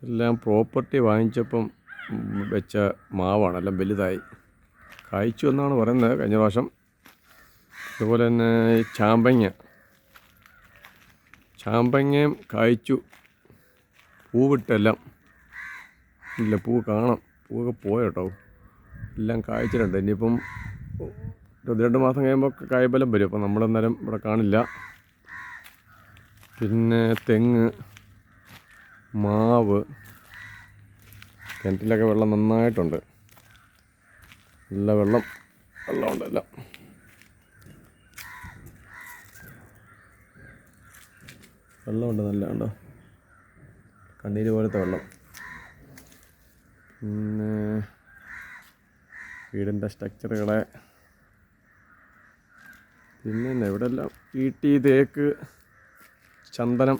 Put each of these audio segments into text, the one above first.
എല്ലാം പ്രോപ്പർട്ടി വാങ്ങിച്ചപ്പം വെച്ച മാവാണ്. എല്ലാം വലുതായി കായ്ച്ചു എന്നാണ് പറയുന്നത് കഴിഞ്ഞ പ്രാവശ്യം. അതുപോലെ തന്നെ ചാമ്പങ്ങയും കായ്ച്ചു, പൂവിട്ടെല്ലാം ഇല്ല, പൂ കാണാം, പൂവൊക്കെ പോയോ എല്ലാം കായ്ച്ചിട്ടുണ്ട്. ഇനിയിപ്പം 22 മാസം കഴിയുമ്പോൾ കായ്ഫലം വരും. അപ്പം നമ്മളന്നേരം ഇവിടെ കാണില്ല. പിന്നെ തെങ്ങ്, മാവ്, കിണറ്റിലൊക്കെ വെള്ളം നന്നായിട്ടുണ്ട്. നല്ല വെള്ളമുണ്ട് എല്ലാം. വെള്ളമുണ്ട്, നല്ല ഉണ്ടോ, കണ്ണീര് പോലത്തെ വെള്ളം. പിന്നെ വീടിൻ്റെ സ്ട്രക്ചറുകളെ പിന്നെ ഇവിടെ എല്ലാം ഈട്ടി, തേക്ക്, ചന്ദനം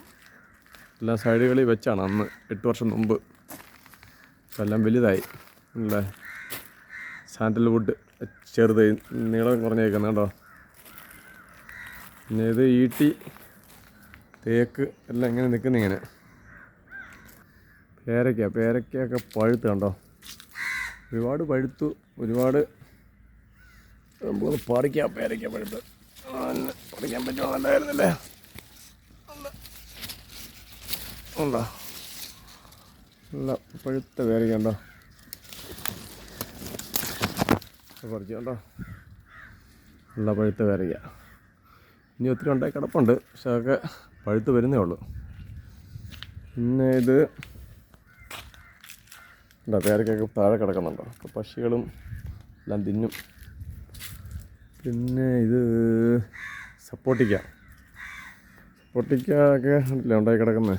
എല്ലാം സൈഡുകളിൽ വെച്ചാണ് അന്ന് 8 വർഷം മുമ്പ്. എല്ലാം വലുതായി. അല്ലേ, സാൻഡൽവുഡ് ചെറുത് നീളം കുറഞ്ഞേക്കുന്നത് കേട്ടോ. പിന്നെ ഇത് ഈട്ടി, തേക്ക് എല്ലാം ഇങ്ങനെ നിൽക്കുന്നിങ്ങനെ. പേരയ്ക്കൊക്കെ പഴുത്ത് കണ്ടോ, ഒരുപാട് പഴുത്തു. ഒരുപാട് നമുക്ക് പറിക്കാം. പേരയ്ക്ക പഴുത്ത് പറിക്കാൻ പറ്റുമോ, നല്ലതായിരുന്നല്ലേ. ഉണ്ടോ, നല്ല പഴുത്ത പേരയ്ക്ക ഉണ്ടോ, പറിച്ചു കണ്ടോ, നല്ല പഴുത്ത പേരയ്ക്ക. ഇനി ഒത്തിരി ഉണ്ടായി കിടപ്പുണ്ട്, പക്ഷെ അതൊക്കെ പഴുത്ത് വരുന്നേ ഉള്ളൂ. പിന്നെ ഇത് ഉണ്ടോ, പേരയ്ക്കൊക്കെ താഴെ കിടക്കുന്നുണ്ടോ, അപ്പോൾ പക്ഷികളും എല്ലാം തിന്നും. പിന്നെ ഇത് സപ്പോർട്ടിക്ക ഒക്കെ ഉണ്ടല്ലേ ഉണ്ടായി കിടക്കുന്നത്.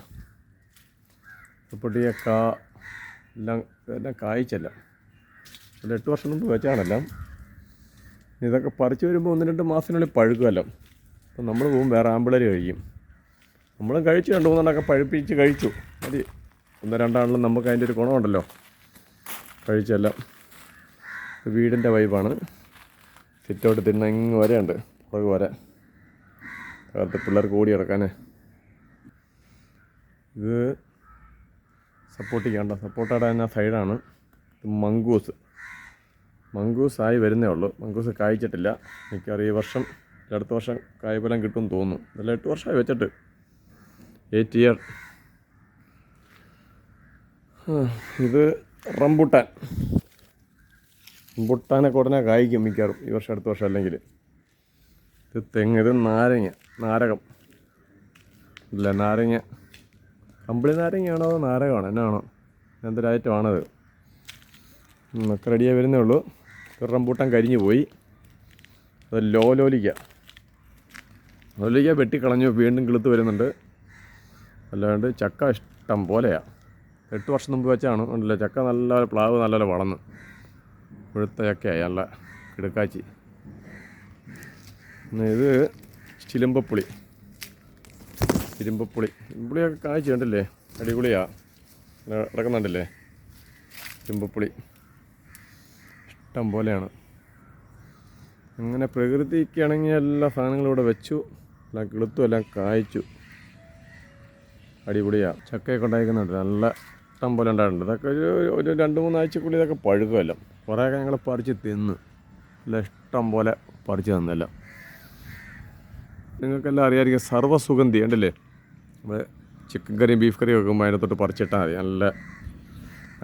സപ്പോർട്ടിക്ക എല്ലാം കായ്ച്ചല്ല. ഒരു 8 വർഷം മുമ്പ് വെച്ചാണെല്ലാം. ഇതൊക്കെ പറിച്ച് വരുമ്പോൾ 1-2 മാസത്തിനുള്ളിൽ പഴുക്കുമല്ലോ. അപ്പം നമ്മൾ പോകും, വേറെ ആമ്പിളർ കഴിക്കും. നമ്മളും കഴിച്ചു, 2-3 പഴുപ്പിച്ച് കഴിച്ചു. മതി, 1-2 നമുക്ക് അതിൻ്റെ ഒരു ഗുണമുണ്ടല്ലോ. കഴിച്ചെല്ലാം. വീടിൻ്റെ വൈബാണ്. സിറ്റൗട്ട് തിണ്ണങ്ങ് വരെയുണ്ട്, പുറകു വരെ അകത്ത് പിള്ളേർക്ക് ഓടി കിടക്കാനേ. ഇത് സപ്പോർട്ടിക്കണ്ട, സപ്പോർട്ടയുടെ തന്നെ സൈഡാണ്. ഇത് മങ്കൂസായി വരുന്നേ ഉള്ളൂ. മങ്കൂസ് കായ്ച്ചിട്ടില്ല. മിക്കവാറും ഈ വർഷം അടുത്ത വർഷം കായ്ഫലം കിട്ടുമെന്ന് തോന്നുന്നു. ഇതെല്ലാം 8 വർഷമായി വെച്ചിട്ട്, 8 ഇയർ. ഇത് റംബുട്ടാനൊക്കെ ഉടനെ കായ്ക്കും മിക്കവാറും ഈ വർഷം അടുത്ത വർഷം അല്ലെങ്കിൽ. ഇത് തെങ്ങ്. ഇത് നാരകം ഇല്ല, നാരങ്ങ കമ്പിളി നാരങ്ങയാണോ അതോ നാരകമാണോ എന്നാണോ, എന്തൊരു ഐറ്റമാണത്. ഒക്കെ റെഡിയായി വരുന്നേ ഉള്ളൂ. റംബൂട്ടാൻ കരിഞ്ഞു പോയി. അത് ലോലിക്ക വെട്ടിക്കളഞ്ഞു, വീണ്ടും കിളുത്ത് വരുന്നുണ്ട്. അല്ലാണ്ട് ചക്ക ഇഷ്ടം പോലെയാണ്. 8 വർഷം മുമ്പ് വെച്ചാണ് ഉണ്ടല്ലോ ചക്ക. നല്ല പ്ലാവ് നല്ലപോലെ വളർന്ന് പുഴുത്ത ചക്കയായി, നല്ല കിടുക്കാച്ചി. ഇത് ഇരുമ്പപ്പുളിയൊക്കെ കായ്ച്ചു കണ്ടില്ലേ, അടിപൊളിയാണ്. കിടക്കുന്നുണ്ടല്ലേ ഇരുമ്പപ്പുളി, ഇഷ്ടം പോലെയാണ്. അങ്ങനെ പ്രകൃതിക്കാണെങ്കിൽ എല്ലാ സാധനങ്ങളും ഇവിടെ വെച്ചു, എല്ലാം കിളുത്തും എല്ലാം കായ്ച്ചു, അടിപൊളിയാണ്. ചക്കയൊക്കെ ഉണ്ടായിരിക്കുന്നുണ്ട്, നല്ല ഇഷ്ടം പോലെ ഉണ്ടായിട്ടുണ്ട്. ഇതൊക്കെ ഒരു 2-3 ആഴ്ചക്കുള്ളിൽ ഇതൊക്കെ പഴുക്കുമല്ലോ. കുറേയൊക്കെ ഞങ്ങൾ പറിച്ച് തിന്ന്, എല്ലാം ഇഷ്ടം പോലെ പറിച്ച് തന്നെല്ലാം. നിങ്ങൾക്കെല്ലാം അറിയാമായിരിക്കും, സർവ്വസുഗന്ധി ഉണ്ടല്ലേ. നമ്മൾ ചിക്കൻ കറിയും ബീഫ് കറിയും വെക്കുമ്പോൾ അതിനകത്തോട്ട് പറിച്ചിട്ടാൽ മതി, നല്ല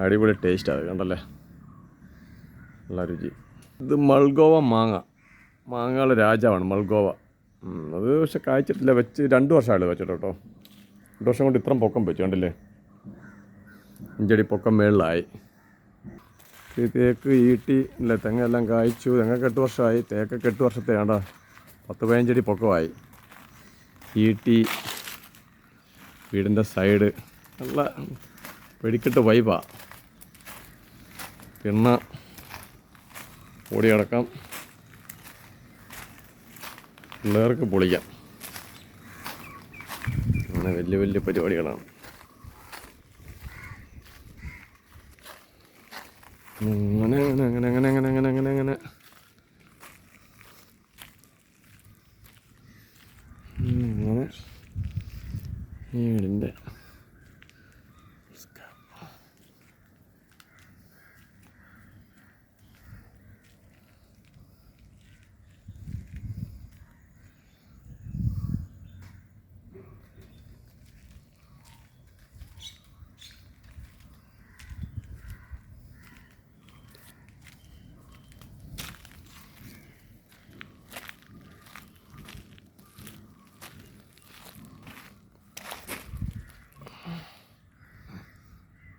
അടിപൊളി ടേസ്റ്റാണ്. അത് കണ്ടല്ലേ, നല്ല രുചി. ഇത് മൾഗോവ മാങ്ങകളുടെ രാജാവാണ് മൾഗോവ. അത് പക്ഷെ കായ്ച്ചിട്ടില്ല. വെച്ച് 2 വർഷമായിട്ട് വെച്ചിട്ട് കേട്ടോ. 2 വർഷം കൊണ്ട് ഇത്രയും പൊക്കം വെച്ചു കണ്ടില്ലേ, 5 അടി പൊക്കം മേളിലായി. തേക്ക്, ഈട്ടി ഇല്ല, തെങ്ങെല്ലാം കായ്ച്ചു. തെങ്ങൊക്കെ 8 വർഷമായി, തേക്കൊക്കെ 8 വർഷത്തെ വേണ്ട, 10-15 അടി പൊക്കമായി. ഈട്ടി, വീടിൻ്റെ സൈഡ് നല്ല വെടിക്കെട്ട് വൈബാണ്. പിന്നെ ഓടി കിടക്കാം, പിള്ളേർക്ക് പൊളിക്കാം. അങ്ങനെ വലിയ പരിപാടികളാണ്. അങ്ങനെ